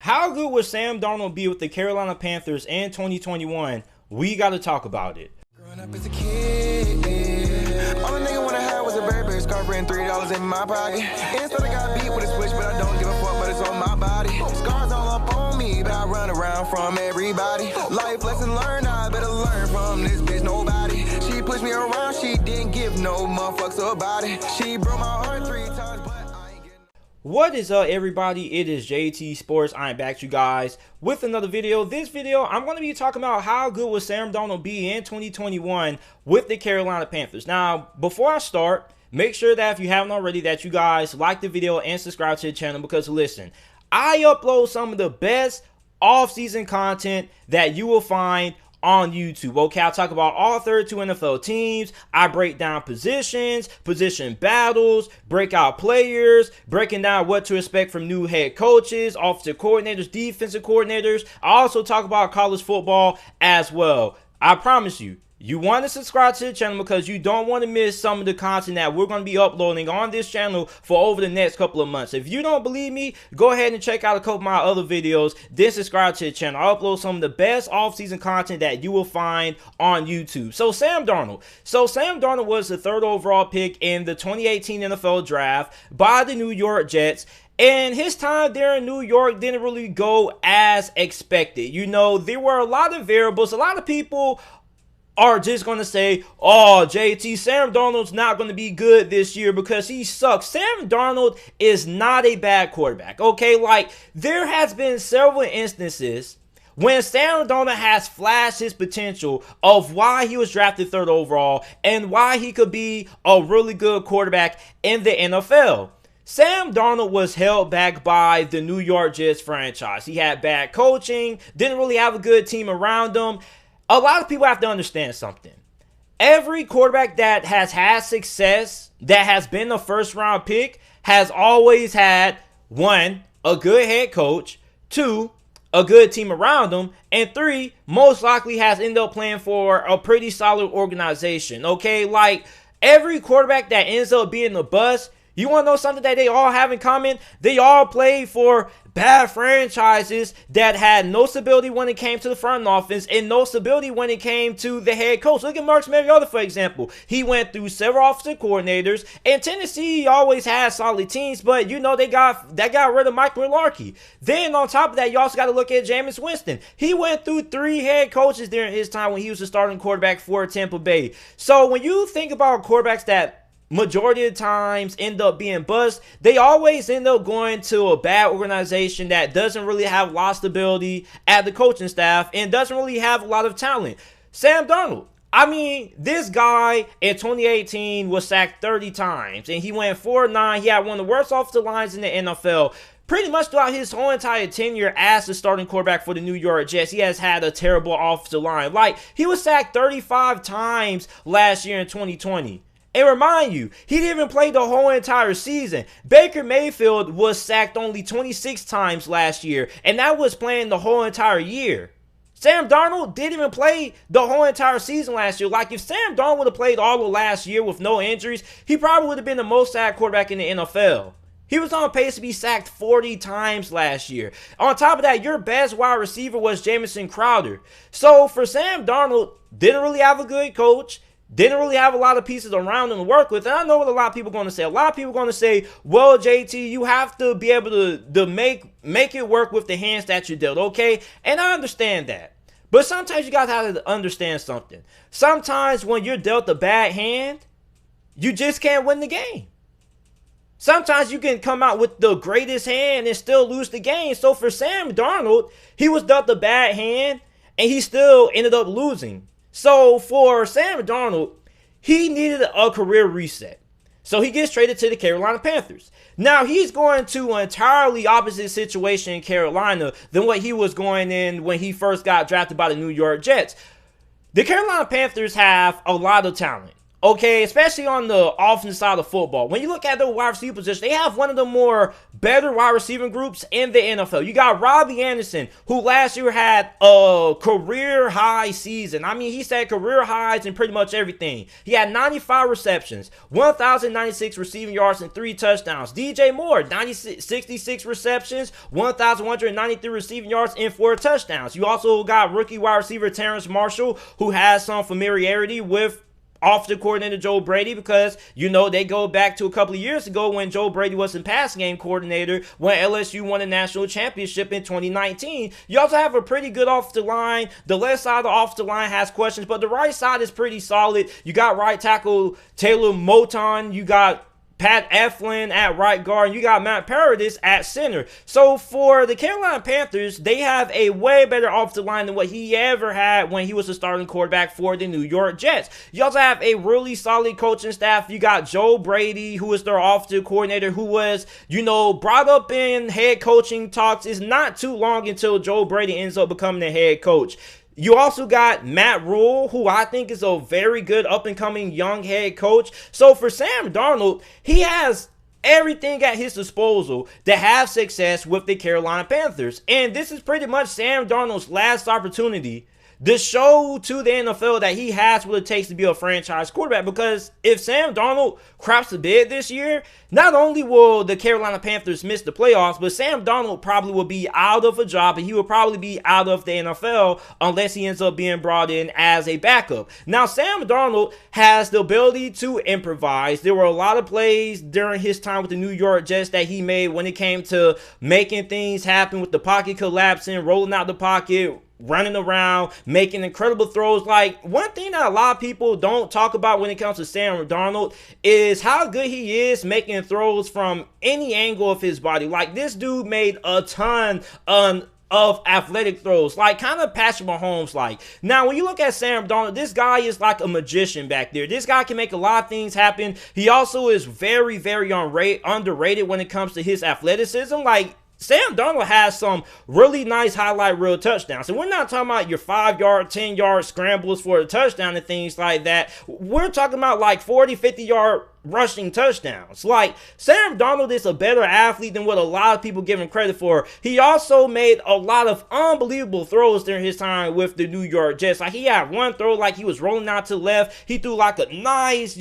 How good would Sam Darnold be with the Carolina Panthers in 2021? We got to talk about it. Growing up as a kid, yeah. All a nigga wanna have was a Burberry scarf and $3 in my pocket. Instead I got beat with a switch, but I don't give a fuck, but it's on my body. Scars all up on me, but I run around from everybody. Life lesson learned, I better learn from this bitch, nobody. She pushed me around, she didn't give no motherfucks about it. She broke my heart 3 times, but I ain't getting... What is up, everybody? It is JT Sports. I am back to you guys with another video. This video, I'm going to be talking about how good will Sam Darnold be in 2021 with the Carolina Panthers. Now, before I start, make sure that if you haven't already, that you guys like the video and subscribe to the channel, because listen, I upload some of the best off-season content that you will find on YouTube. Okay, I'll talk about all 32 NFL teams. I break down positions, position battles, breakout players, breaking down what to expect from new head coaches, offensive coordinators, defensive coordinators. I also talk about college football as well. I promise you, you want to subscribe to the channel because you don't want to miss some of the content that we're going to be uploading on this channel for over the next couple of months. If you don't believe me, go ahead and check out a couple of my other videos, then subscribe to the channel. I'll upload some of the best off-season content that you will find on YouTube. So Sam Darnold. Sam Darnold was the 3rd overall pick in the 2018 NFL Draft by the New York Jets. And his time there in New York didn't really go as expected. You know, there were a lot of variables. A lot of people are just going to say, oh, JT, Sam Darnold's not going to be good this year because he sucks. Sam Darnold is not a bad quarterback, okay? Like, there has been several instances when Sam Darnold has flashed his potential of why he was drafted 3rd overall and why he could be a really good quarterback in the NFL. Sam Darnold was held back by the New York Jets franchise. He had bad coaching, didn't really have a good team around him. A lot of people have to understand something. Every quarterback that has had success, that has been a 1st round pick, has always had 1, a good head coach, 2, a good team around him, and 3, most likely has ended up playing for a pretty solid organization. Okay, like every quarterback that ends up being a bust, you want to know something that they all have in common? They all played for bad franchises that had no stability when it came to the front office and no stability when it came to the head coach. Look at Marcus Mariota, for example. He went through several offensive coordinators, and Tennessee always had solid teams, but you know they got rid of Mike McCarthy. Then on top of that, you also got to look at Jameis Winston. He went through 3 head coaches during his time when he was the starting quarterback for Tampa Bay. So when you think about quarterbacks that majority of the times end up being bust, they always end up going to a bad organization that doesn't really have a lot of stability at the coaching staff and doesn't really have a lot of talent. Sam Darnold, I mean, this guy in 2018 was sacked 30 times and he went 4-9. He had one of the worst offensive lines in the NFL. Pretty much throughout his whole entire tenure as the starting quarterback for the New York Jets, he has had a terrible offensive line. Like, he was sacked 35 times last year in 2020. And remind you, he didn't even play the whole entire season. Baker Mayfield was sacked only 26 times last year, and that was playing the whole entire year. Sam Darnold didn't even play the whole entire season last year. Like, if Sam Darnold would have played all of last year with no injuries, he probably would have been the most sacked quarterback in the NFL. He was on pace to be sacked 40 times last year. On top of that, your best wide receiver was Jamison Crowder. So for Sam Darnold, didn't really have a good coach. Didn't really have a lot of pieces around him to work with. And I know what a lot of people are going to say. A lot of people are going to say, well, JT, you have to be able to make it work with the hands that you dealt, okay? And I understand that. But sometimes you guys have to understand something. Sometimes when you're dealt a bad hand, you just can't win the game. Sometimes you can come out with the greatest hand and still lose the game. So for Sam Darnold, he was dealt a bad hand and he still ended up losing. So for Sam Darnold, he needed a career reset. So he gets traded to the Carolina Panthers. Now he's going to an entirely opposite situation in Carolina than what he was going in when he first got drafted by the New York Jets. The Carolina Panthers have a lot of talent. Okay, especially on the offensive side of football. When you look at the wide receiver position, they have one of the more better wide receiving groups in the NFL. You got Robbie Anderson, who last year had a career high season. I mean, he set career highs in pretty much everything. He had 95 receptions, 1,096 receiving yards, and 3 touchdowns. DJ Moore, 66 receptions, 1,193 receiving yards, and 4 touchdowns. You also got rookie wide receiver Terence Marshall, who has some familiarity with offensive coordinator Joe Brady, because they go back to a couple of years ago when Joe Brady was in pass game coordinator when LSU won a national championship in 2019. You also have a pretty good offensive line. The left side of the offensive line has questions, but the right side is pretty solid. You got right tackle Taylor Moton. You got Pat Eflin at right guard, and you got Matt Paradis at center. So for the Carolina Panthers, they have a way better offensive line than what he ever had when he was the starting quarterback for the New York Jets. You also have a really solid coaching staff. You got Joe Brady, who is their offensive coordinator, who was, brought up in head coaching talks. It's not too long until Joe Brady ends up becoming the head coach. You also got Matt Rule, who I think is a very good up-and-coming young head coach. So for Sam Darnold, he has everything at his disposal to have success with the Carolina Panthers. And this is pretty much Sam Darnold's last opportunity to show to the NFL that he has what it takes to be a franchise quarterback. Because if Sam Darnold craps the bed this year, not only will the Carolina Panthers miss the playoffs, but Sam Darnold probably will be out of a job, and he will probably be out of the NFL unless he ends up being brought in as a backup. Now, Sam Darnold has the ability to improvise. There were a lot of plays during his time with the New York Jets that he made when it came to making things happen with the pocket collapsing, rolling out the pocket, running around, making incredible throws. Like, one thing that a lot of people don't talk about when it comes to Sam Darnold is how good he is making throws from any angle of his body. Like, this dude made a ton of athletic throws, like kind of Patrick Mahomes like. Now, when you look at Sam Darnold, this guy is like a magician back there. This guy can make a lot of things happen. He also is very, very underrated when it comes to his athleticism. Like, Sam Darnold has some really nice highlight reel touchdowns. And we're not talking about your 5-yard, 10-yard scrambles for a touchdown and things like that. We're talking about like 40, 50-yard rushing touchdowns. Like, Sam Darnold is a better athlete than what a lot of people give him credit for. He also made a lot of unbelievable throws during his time with the New York Jets. Like, he had one throw like he was rolling out to the left. He threw like a nice,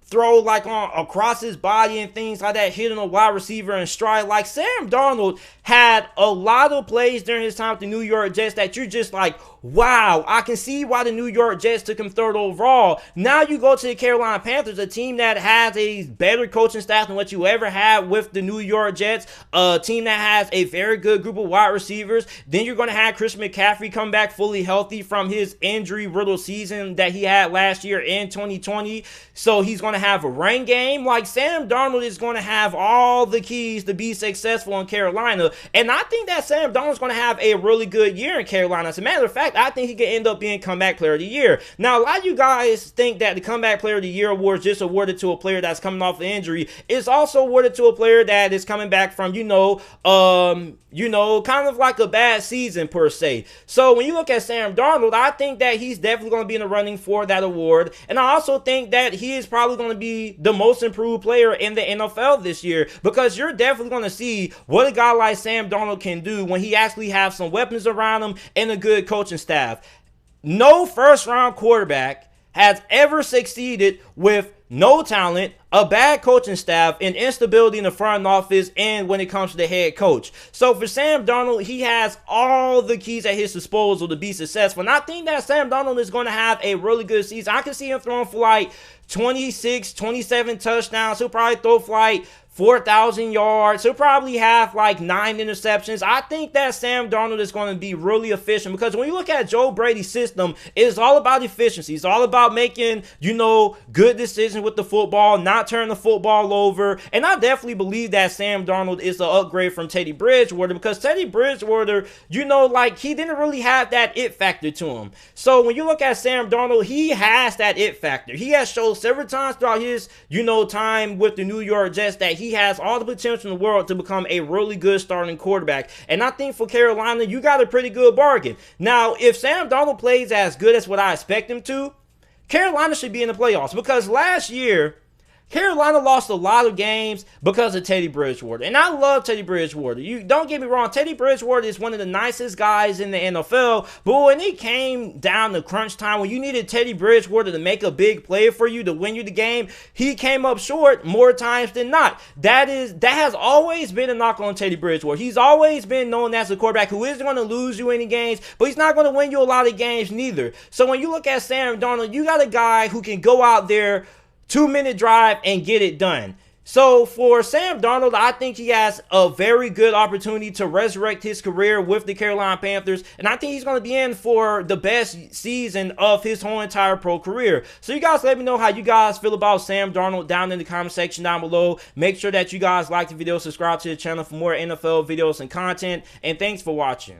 throw like on across his body and things like that, hitting a wide receiver in stride. Like, Sam Darnold had a lot of plays during his time with the New York Jets that you're just like, wow, I can see why the New York Jets took him 3rd overall. Now you go to the Carolina Panthers, a team that has a better coaching staff than what you ever had with the New York Jets, a team that has a very good group of wide receivers. Then you're going to have Christian McCaffrey come back fully healthy from his injury-riddled season that he had last year in 2020. So he's going to have a run game. Like, Sam Darnold is going to have all the keys to be successful in Carolina. And I think that Sam Darnold is going to have a really good year in Carolina. As a matter of fact, I think he could end up being comeback player of the year. Now, a lot of you guys think that the comeback player of the year award is just awarded to a player that's coming off an injury. It's also awarded to a player that is coming back from, kind of like a bad season per se. So when you look at Sam Darnold, I think that he's definitely going to be in the running for that award. And I also think that he is probably going to be the most improved player in the NFL this year, because you're definitely going to see what a guy like Sam Darnold can do when he actually has some weapons around him and a good coaching staff. No first-round quarterback has ever succeeded with no talent, a bad coaching staff, and instability in the front office and when it comes to the head coach. So for Sam Darnold, he has all the keys at his disposal to be successful. And I think that Sam Darnold is going to have a really good season. I can see him throwing for like 26, 27 touchdowns. He'll probably throw for like 4,000 yards. He'll probably have like 9 interceptions. I think that Sam Darnold is going to be really efficient, because when you look at Joe Brady's system, it's all about efficiency. It's all about making, good decisions with the football, not turning the football over. And I definitely believe that Sam Darnold is an upgrade from Teddy Bridgewater, because Teddy Bridgewater, he didn't really have that it factor to him. So when you look at Sam Darnold, he has that it factor. He has showed several times throughout his, time with the New York Jets that he has all the potential in the world to become a really good starting quarterback. And I think for Carolina, you got a pretty good bargain. Now, if Sam Darnold plays as good as what I expect him to, Carolina should be in the playoffs, because last year, Carolina lost a lot of games because of Teddy Bridgewater. And I love Teddy Bridgewater. You don't get me wrong, Teddy Bridgewater is one of the nicest guys in the NFL. But when it came down to crunch time, when you needed Teddy Bridgewater to make a big play for you to win you the game, he came up short more times than not. That has always been a knock on Teddy Bridgewater. He's always been known as a quarterback who isn't going to lose you any games, but he's not going to win you a lot of games neither. So when you look at Sam Darnold, you got a guy who can go out there, 2-minute drive, and get it done. So for Sam Darnold, I think he has a very good opportunity to resurrect his career with the Carolina Panthers, and I think he's going to be in for the best season of his whole entire pro career. So you guys let me know how you guys feel about Sam Darnold down in the comment section down below. Make sure that you guys like the video, subscribe to the channel for more NFL videos and content, and thanks for watching.